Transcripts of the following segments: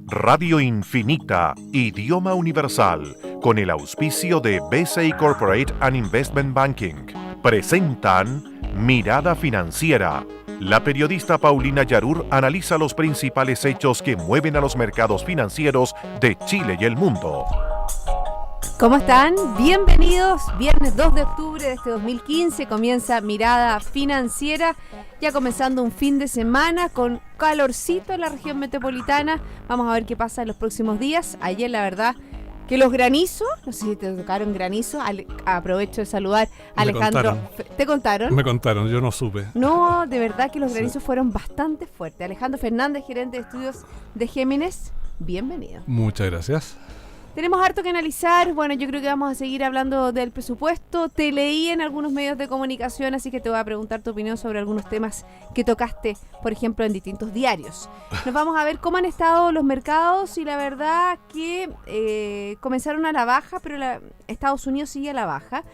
Radio Infinita, idioma universal, con el auspicio de BCI Corporate and Investment Banking, presentan Mirada Financiera. La periodista Paulina Yarur analiza los principales hechos que mueven a los mercados financieros de Chile y el mundo. ¿Cómo están? Bienvenidos. Viernes 2 de octubre de este 2015 comienza Mirada Financiera, ya comenzando un fin de semana con calorcito en la región metropolitana. Vamos a ver qué pasa en los próximos días. Ayer la verdad que los granizos, no sé si te tocaron granizos, aprovecho de saludar a Alejandro. ¿Te contaron? Me contaron, yo no supe. No, de verdad que los granizos fueron bastante fuertes. Alejandro Fernández, gerente de estudios de Géminis, bienvenido. Muchas gracias. Tenemos harto que analizar. Bueno, yo creo que vamos a seguir hablando del presupuesto. Te leí en algunos medios de comunicación, así que te voy a preguntar tu opinión sobre algunos temas que tocaste, por ejemplo, en distintos diarios. Nos vamos a ver cómo han estado los mercados y la verdad que comenzaron a la baja, pero Estados Unidos sigue a la baja,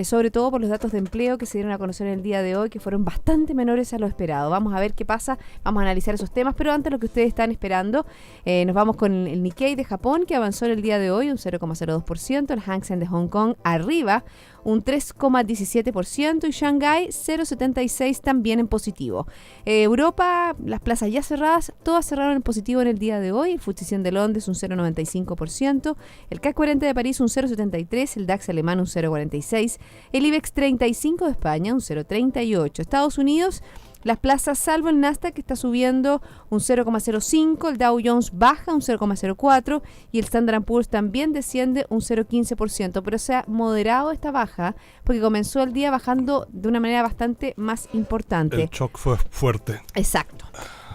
sobre todo por los datos de empleo que se dieron a conocer en el día de hoy, que fueron bastante menores a lo esperado. Vamos a ver qué pasa, vamos a analizar esos temas, pero antes lo que ustedes están esperando, nos vamos con el Nikkei de Japón, que avanzó en el día de hoy un 0,02%, el Hang Seng de Hong Kong arriba un 3,17% y Shanghái 0,76 también en positivo. Europa, las plazas ya cerradas, todas cerraron en positivo en el día de hoy. El FTSE 100 de Londres un 0,95%, el CAC 40 de París un 0,73%, el DAX alemán un 0,46%, el IBEX 35 de España un 0,38%. Estados Unidos, las plazas salvo el Nasdaq que está subiendo un 0,05%, el Dow Jones baja un 0,04% y el Standard & Poor's también desciende un 0,15%, pero se ha moderado esta baja porque comenzó el día bajando de una manera bastante más importante. El shock fue fuerte. Exacto.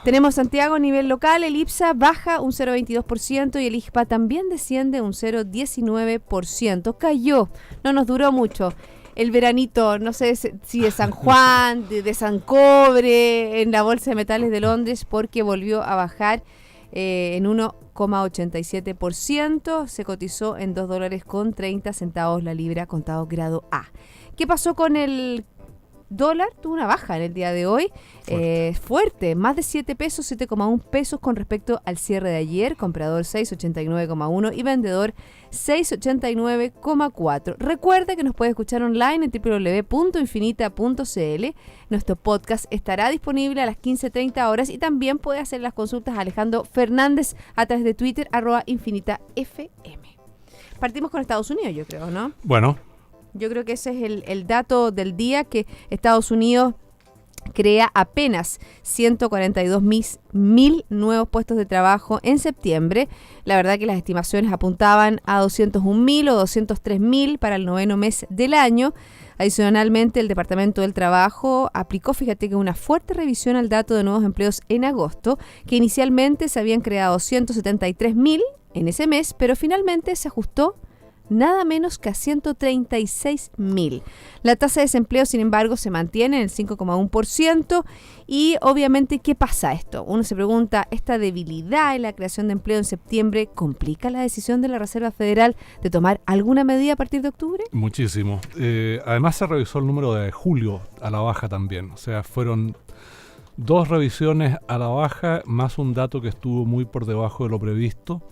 Tenemos Santiago a nivel local, el IPSA baja un 0,22% y el IJPA también desciende un 0,19%. Cayó, no nos duró mucho. El veranito, no sé si de San Juan, de San Cobre, en la Bolsa de Metales de Londres, porque volvió a bajar en 1,87%. Se cotizó en $2.30 la libra contado grado A. ¿Qué pasó con el dólar? Tuvo una baja en el día de hoy, fuerte, más de 7 pesos, 7,1 pesos con respecto al cierre de ayer, comprador 6,89,1 y vendedor 6,89,4. Recuerda que nos puede escuchar online en www.infinita.cl. Nuestro podcast estará disponible a las 15:30 horas y también puede hacer las consultas a Alejandro Fernández a través de Twitter, @InfinitaFM. Partimos con Estados Unidos, yo creo, ¿no? Bueno. Yo creo que ese es el dato del día, que Estados Unidos crea apenas 142.000 nuevos puestos de trabajo en septiembre. La verdad que las estimaciones apuntaban a 201.000 o 203.000 para el noveno mes del año. Adicionalmente, el Departamento del Trabajo aplicó, fíjate que una fuerte revisión al dato de nuevos empleos en agosto, que inicialmente se habían creado 173.000 en ese mes, pero finalmente se ajustó nada menos que a 136.000. La tasa de desempleo, sin embargo, se mantiene en el 5,1% y obviamente, ¿qué pasa esto? Uno se pregunta, ¿esta debilidad en la creación de empleo en septiembre complica la decisión de la Reserva Federal de tomar alguna medida a partir de octubre? Muchísimo. Además se revisó el número de julio a la baja también, o sea, fueron 2 revisiones a la baja más un dato que estuvo muy por debajo de lo previsto.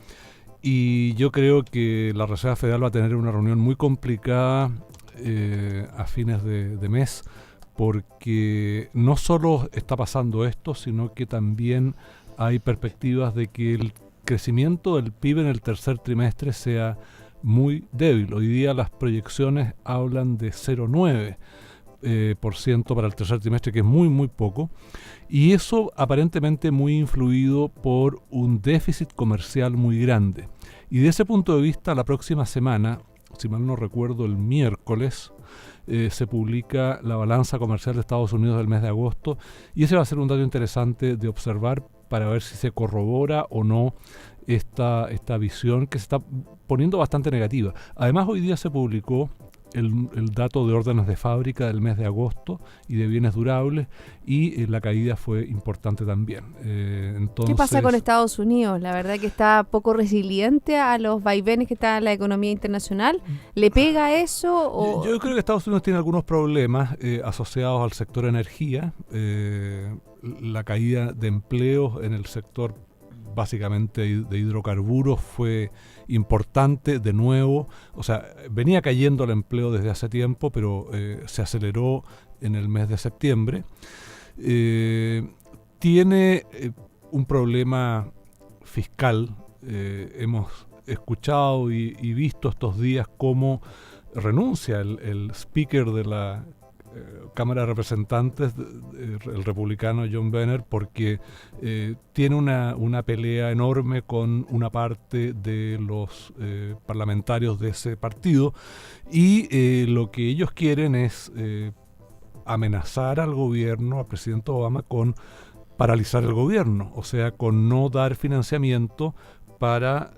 Y yo creo que la Reserva Federal va a tener una reunión muy complicada a fines de mes, porque no solo está pasando esto, sino que también hay perspectivas de que el crecimiento del PIB en el tercer trimestre sea muy débil. Hoy día las proyecciones hablan de 0,9% para el tercer trimestre, que es muy, muy poco. Y eso aparentemente muy influido por un déficit comercial muy grande. Y de ese punto de vista, la próxima semana, si mal no recuerdo, el miércoles, se publica la balanza comercial de Estados Unidos del mes de agosto, y ese va a ser un dato interesante de observar para ver si se corrobora o no esta visión que se está poniendo bastante negativa. Además, hoy día se publicó el dato de órdenes de fábrica del mes de agosto y de bienes durables, y la caída fue importante también. Entonces, ¿qué pasa con Estados Unidos? La verdad que está poco resiliente a los vaivenes que está en la economía internacional. ¿Le pega eso? O? Yo creo que Estados Unidos tiene algunos problemas asociados al sector energía, la caída de empleos en el sector básicamente de hidrocarburos fue importante de nuevo. O sea, venía cayendo el empleo desde hace tiempo, pero se aceleró en el mes de septiembre. Tiene un problema fiscal. Hemos escuchado y visto estos días cómo renuncia el speaker de la Cámara de Representantes, el republicano John Boehner, porque tiene una pelea enorme con una parte de los parlamentarios de ese partido, y lo que ellos quieren es amenazar al gobierno, al presidente Obama, con paralizar el gobierno, o sea, con no dar financiamiento para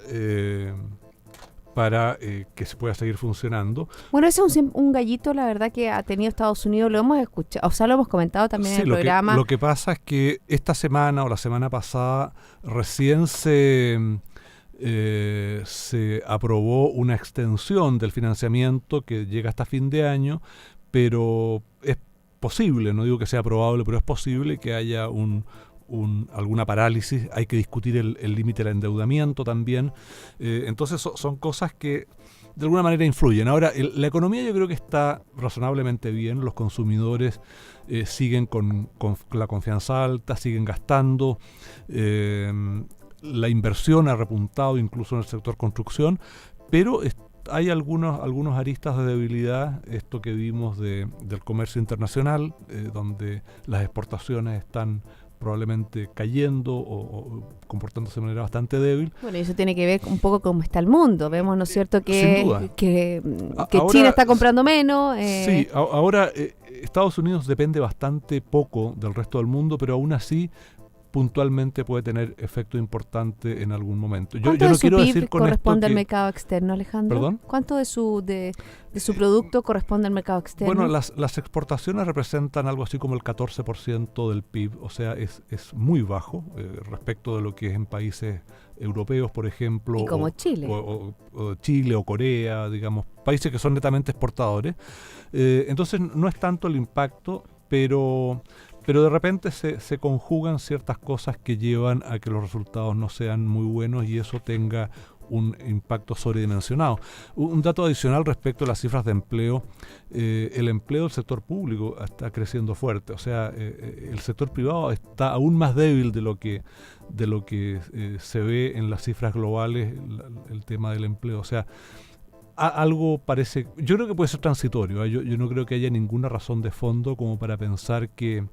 que se pueda seguir funcionando. Bueno, ese es un gallito, la verdad, que ha tenido Estados Unidos, lo hemos escuchado, o sea, lo hemos comentado también en el programa. Lo que pasa es que esta semana o la semana pasada recién se aprobó una extensión del financiamiento que llega hasta fin de año, pero es posible, no digo que sea probable, pero es posible que haya alguna parálisis. Hay que discutir el límite del endeudamiento también. Entonces son cosas que de alguna manera influyen. Ahora, la economía yo creo que está razonablemente bien. Los consumidores siguen con la confianza alta, siguen gastando. La inversión ha repuntado incluso en el sector construcción, pero hay algunos aristas de debilidad. Esto que vimos del comercio internacional, donde las exportaciones están probablemente cayendo o comportándose de manera bastante débil. Bueno, y eso tiene que ver un poco cómo está el mundo. Vemos, ¿no es cierto?, que ahora, China está comprando menos. Sí, ahora Estados Unidos depende bastante poco del resto del mundo, pero aún así puntualmente puede tener efecto importante en algún momento. Yo no quiero PIB decir con corresponde esto al mercado externo, Alejandro? ¿Perdón? ¿Cuánto de su producto corresponde al mercado externo? Bueno, las exportaciones representan algo así como el 14% del PIB, o sea, es muy bajo respecto de lo que es en países europeos, por ejemplo. Y como Chile. O Chile o Corea, digamos, países que son netamente exportadores. Entonces no es tanto el impacto, pero de repente se conjugan ciertas cosas que llevan a que los resultados no sean muy buenos y eso tenga un impacto sobredimensionado. Un dato adicional respecto a las cifras de empleo: el empleo del sector público está creciendo fuerte, o sea, el sector privado está aún más débil de lo que se ve en las cifras globales, el tema del empleo. O sea, algo parece, yo creo que puede ser transitorio, ¿eh? Yo no creo que haya ninguna razón de fondo como para pensar que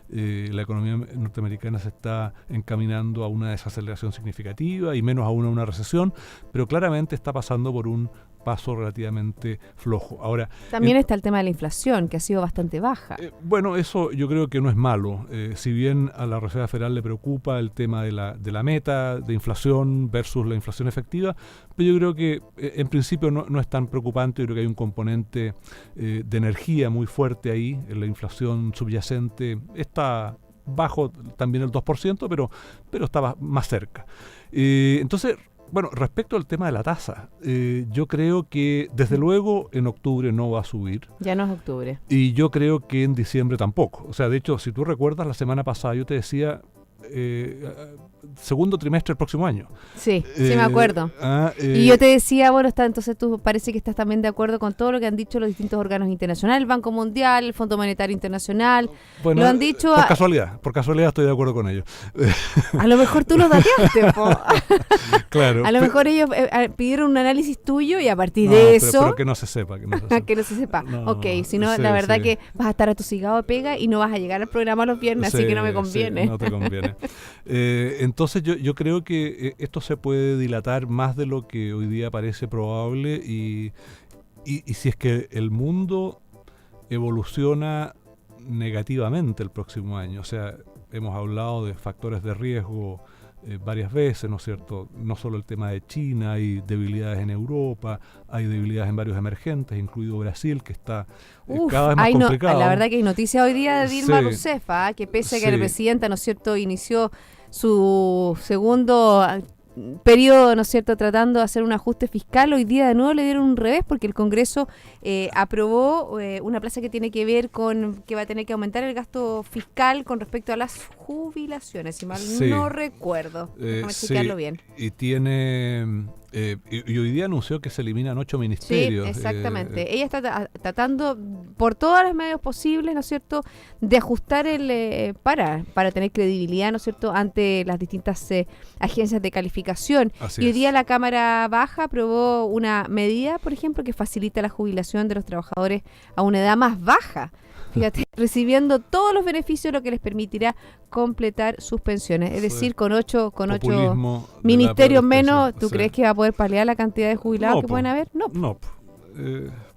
la economía norteamericana se está encaminando a una desaceleración significativa y menos aún a una recesión, pero claramente está pasando por un paso relativamente flojo. Ahora, también está el tema de la inflación, que ha sido bastante baja. Bueno, eso yo creo que no es malo. Si bien a la Reserva Federal le preocupa el tema de la meta de inflación versus la inflación efectiva, pero yo creo que en principio no es tan preocupante. Yo creo que hay un componente de energía muy fuerte ahí. La inflación subyacente está bajo también el 2%, pero está más cerca. Entonces, bueno, respecto al tema de la tasa, yo creo que desde luego en octubre no va a subir. Ya no es octubre. Y yo creo que en diciembre tampoco. O sea, de hecho, si tú recuerdas, la semana pasada yo te decía segundo trimestre del próximo año. Sí, sí me acuerdo. Y yo te decía, bueno, entonces tú parece que estás también de acuerdo con todo lo que han dicho los distintos órganos internacionales, el Banco Mundial, el Fondo Monetario Internacional. Bueno, lo han dicho por casualidad estoy de acuerdo con ellos. A lo mejor tú los dateaste, po. Claro. A lo mejor ellos pidieron un análisis tuyo y a partir de eso... Pero que no se sepa. Que no se sepa. Ok, si no, la verdad que vas a estar atosigado de pega y no vas a llegar al programa los viernes, así que no me conviene. Sí, no te conviene. Entonces yo creo que esto se puede dilatar más de lo que hoy día parece probable y si es que el mundo evoluciona negativamente el próximo año, o sea, hemos hablado de factores de riesgo varias veces, ¿no es cierto? No solo el tema de China, hay debilidades en Europa, hay debilidades en varios emergentes, incluido Brasil, que está cada vez más complicado. La verdad que hay noticia hoy día de Dilma Rousseff, que pese a que la presidenta, ¿no es cierto?, inició su segundo periodo, ¿no es cierto?, tratando de hacer un ajuste fiscal. Hoy día de nuevo le dieron un revés porque el Congreso aprobó una plaza que tiene que ver con que va a tener que aumentar el gasto fiscal con respecto a las jubilaciones, si mal no recuerdo. Déjame chequearlo bien. Y tiene... y hoy día anunció que se eliminan 8 ministerios. Sí, exactamente. Ella está tratando por todos los medios posibles, ¿no es cierto?, de ajustar para tener credibilidad, ¿no es cierto?, ante las distintas agencias de calificación. Así y hoy es. día la Cámara Baja aprobó una medida, por ejemplo, que facilita la jubilación de los trabajadores a una edad más baja. Fíjate, recibiendo todos los beneficios, lo que les permitirá completar sus pensiones. Es decir, con ocho ministerios menos, ¿tú crees que va a poder paliar la cantidad de jubilados que pueden haber? No.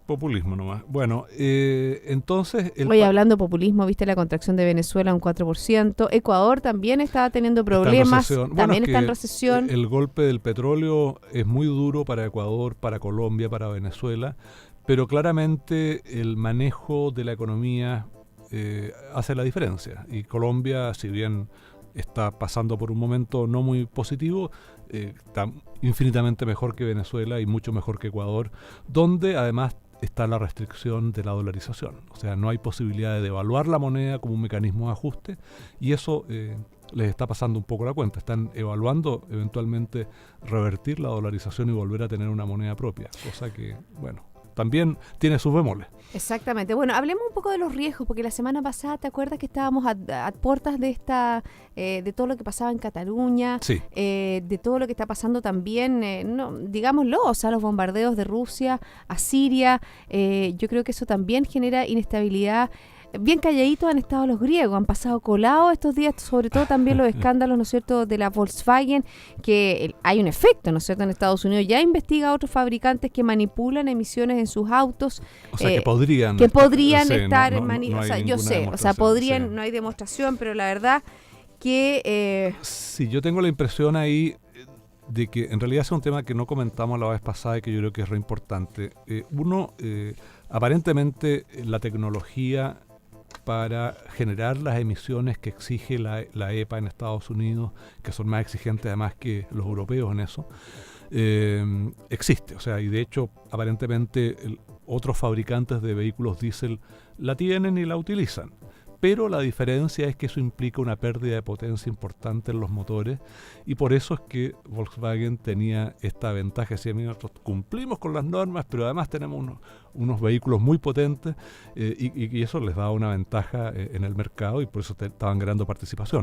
Populismo nomás. Bueno, entonces... Oye, hablando de populismo, viste la contracción de Venezuela, un 4%. Ecuador también estaba teniendo problemas, también está en recesión. El golpe del petróleo es muy duro para Ecuador, para Colombia, para Venezuela, pero claramente el manejo de la economía hace la diferencia. Y Colombia, si bien está pasando por un momento no muy positivo, está infinitamente mejor que Venezuela y mucho mejor que Ecuador, donde además está la restricción de la dolarización. O sea, no hay posibilidad de devaluar la moneda como un mecanismo de ajuste, y eso les está pasando un poco la cuenta. Están evaluando eventualmente revertir la dolarización y volver a tener una moneda propia, cosa que, bueno, también tiene sus bemoles. Exactamente. Bueno, hablemos un poco de los riesgos, porque la semana pasada, ¿te acuerdas que estábamos a puertas de de todo lo que pasaba en Cataluña? Sí. De todo lo que está pasando también, digámoslo, o sea, los bombardeos de Rusia a Siria. Yo creo que eso también genera inestabilidad. Bien calladitos han estado los griegos, han pasado colados estos días, sobre todo también los escándalos, ¿no es cierto?, de la Volkswagen, que hay un efecto, ¿no es cierto?, en Estados Unidos. Ya investiga a otros fabricantes que manipulan emisiones en sus autos. O sea, que podrían estar no o sea, yo sé, o sea, podrían, no hay demostración, pero la verdad que... Sí, yo tengo la impresión ahí de que en realidad es un tema que no comentamos la vez pasada y que yo creo que es re importante. Aparentemente la tecnología para generar las emisiones que exige la EPA en Estados Unidos, que son más exigentes además que los europeos en eso, existe. O sea, y de hecho, aparentemente otros fabricantes de vehículos diésel la tienen y la utilizan. Pero la diferencia es que eso implica una pérdida de potencia importante en los motores, y por eso es que Volkswagen tenía esta ventaja. Decía, mira, nosotros cumplimos con las normas, pero además tenemos unos vehículos muy potentes, y eso les daba una ventaja en el mercado, y por eso estaban ganando participación.